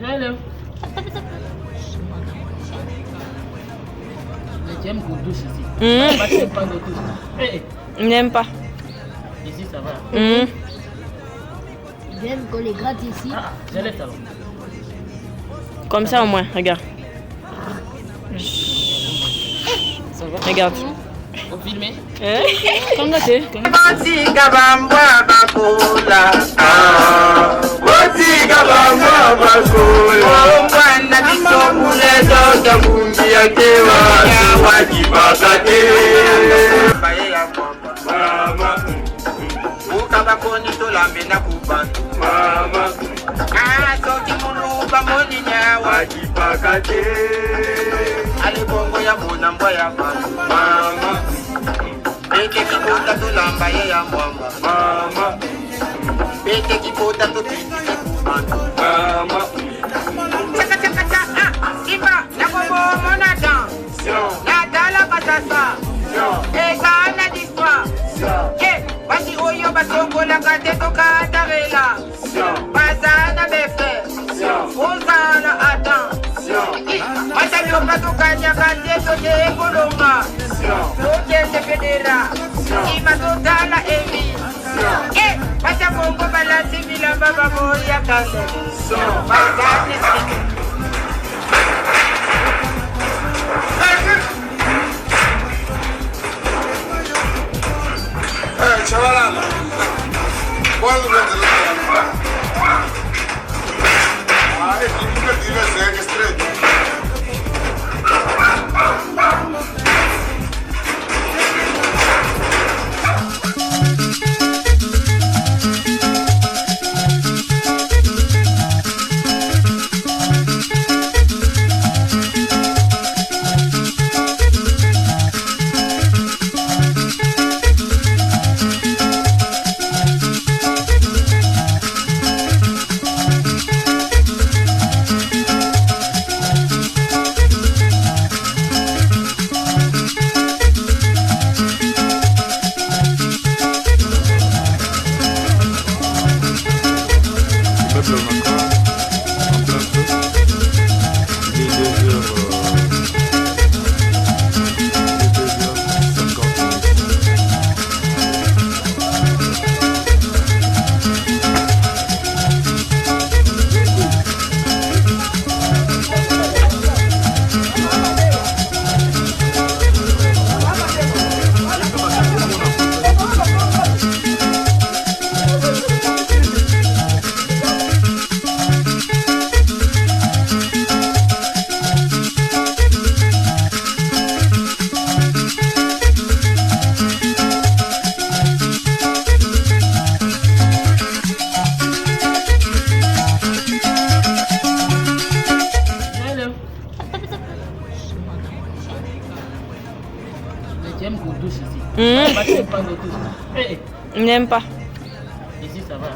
Hello. Tu aimes qu'on douche ici? Pas de douche. Hey. Il n'aime pas. Ici ça va. J'aime qu'on les gratte ici. Ah, je laisse alors. Comme ça au moins, regarde. Ça va? Regarde. Faut filmer? Comment c'est? Botika bambwa bakula Botika bambwa bakula Omwana bisomule doda bungi ya kewa Ya wajibakate Baye ya mama Ukabakoni tolambe na kubantu Mama Soki muluba moninya wajibakate Alibongo ya muna mbwa ya mama Bete kipota tulamba ye ya mwamba Mama Bete kipota tutindike kubantu Mama Chaka chaka chaka Iba Nakobo mona dan Nadala basasa Eka na diswa Basi oyo basongola kateto katarela Bazana befe Ozana atan Matalioka tukanya kateto ye kolonga Lokende federa Ima totala emi Basa mongo balasi milamba baboya kande Bazane sike Chavalana, ¿cuándo me te lo Ay, dime, que estrecho. Tu aimes qu'on douche ici? Pas de douche. Hey. Il n'aime pas. Ici ça va.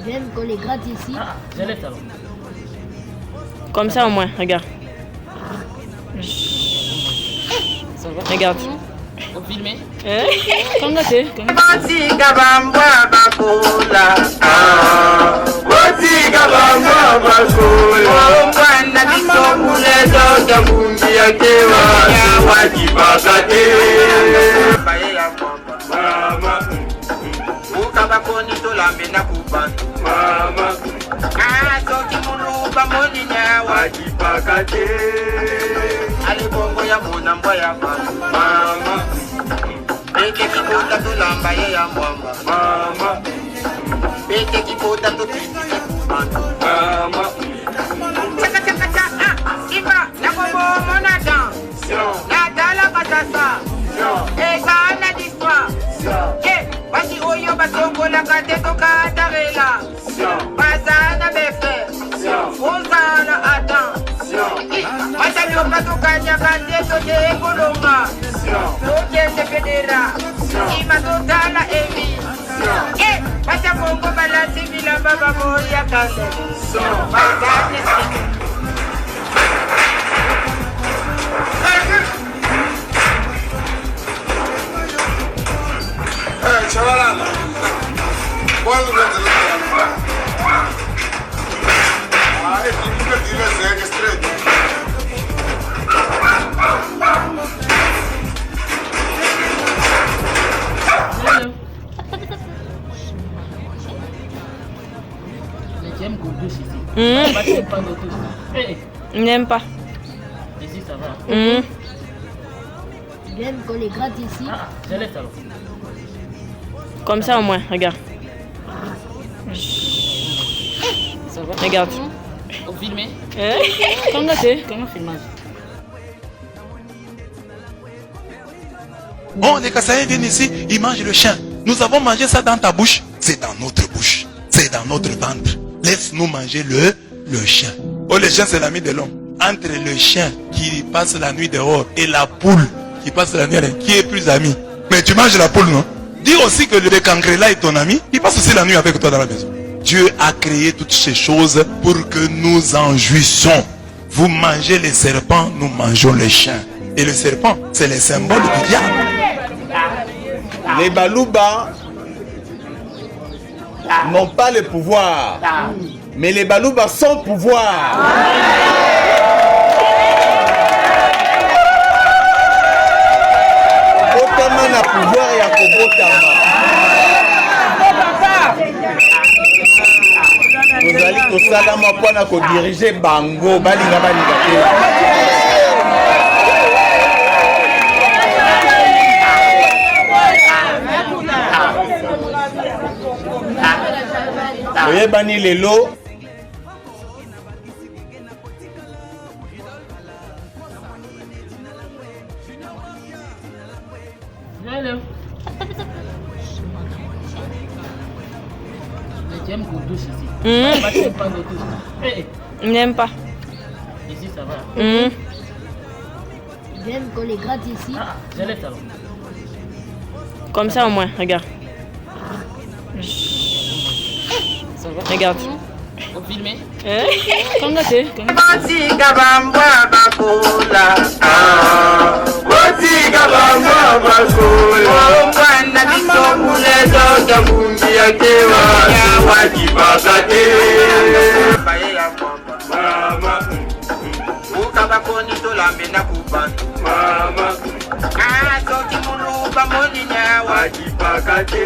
J'aime qu'on les gratte ici. Ah, je laisse alors. Comme ça au moins, regarde. Ça va? Regarde. Faut filmer? Comment c'est? Botika bambwa bakula Botika bambwa bakula Omwana bisomule doda bungi ya kewa Ya wajibakate Baye ya mama Ukabakoni tolambe na kubantu Mama Soki muluba moninya wajibakate Alibongo ya muna mbwa ya mama Bete kipota tulamba ye ya mwamba Mama Bete kipota tutindike kubantu Mama Chaka chaka chaka Iba Nakobo mona dan Nadala basasa Eka na diswa Basi oyo basongola kateto katarela Bazana befe Ozana atan Matalioka tukanya kateto ye kolonga Lokende federa Ima totala emi Basa mongo balasi milamba baboya kande Bazane sike Chavalana, ¿cuándo me te lo tu aimes qu'on douche ici. Mmh. Bah, tu n'aimes pas notre douche. Eh, Il n'aime pas. ici ça va. Mmh. J'aime qu'on les gratte ici. Ah, je laisse alors. Comme ça au moins, regarde. Ça va. Regarde. On filme. Comment c'est? Comment filmage? Oh, les Kassaïens viennent ici, ils mangent le chien. Nous avons mangé ça dans ta bouche. C'est dans notre bouche. C'est dans notre ventre. Laisse-nous manger le chien. Oh, le chien, c'est l'ami de l'homme. Entre le chien qui passe la nuit dehors et la poule qui passe la nuit, qui est plus ami? Mais tu manges la poule, non? Dis aussi que le cancrela est ton ami. Il passe aussi la nuit avec toi dans la maison. Dieu a créé toutes ces choses pour que nous en jouissions. Vous mangez les serpents, nous mangeons les chiens. Et le serpent, c'est le symbole du diable. Les Balouba n'ont pas le pouvoir, mais les Balouba sont pouvoir. Botama na pouvoir ya kobotama. Tozali kosalama mpona kodirige bango balinga balinga te. Oyebani lelo Hello. Mais tu aimes qu'on douche ici. Mmh. Bah, tu n'aimes pas notre douche. Eh, Il n'aime pas. ici ça va. Mmh. J'aime qu'on les gratte ici. Ah, je laisse alors. Comme ça au moins, regarde. Ça va. Regarde. On filme. Comment c'est? Botika bambwa bakula. Botika bambwa bakula. Omwana bisomule zote vumbi ya kewa. Wajibakate. Baye ya mwamba. Mama. Ukabakoni tolambe na kubantu. Mama. Soki muluba moninya. Wajibakate.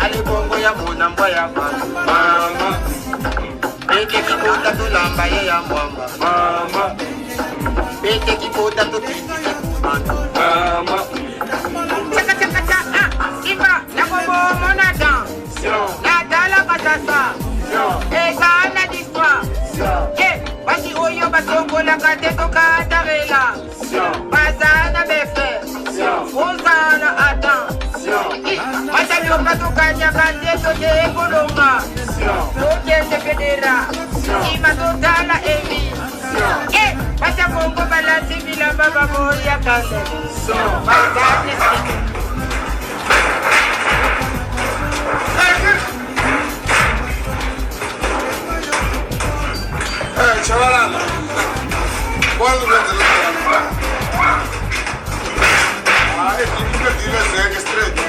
Alibongo ya mona mbwa ya bantu. Mama. Pete kipota tulamba ye ya mwamba. Mama. Pete kipota tutindike kubantu. Mama. Chaka chaka chaka. Iba na bobo mona dan. Na dala katasa. Eka na diswa. Basi oyo basoko la kate toka tarela. Bazana befe. Uzana atan. Basa yoka tukanya kante soje ekolonga. Soje federa. Ima totala evi. Basa bongo balansi bila baba moya kande. Bazane siki. Chavalana, ¿cuándo me es divertido ser estrella.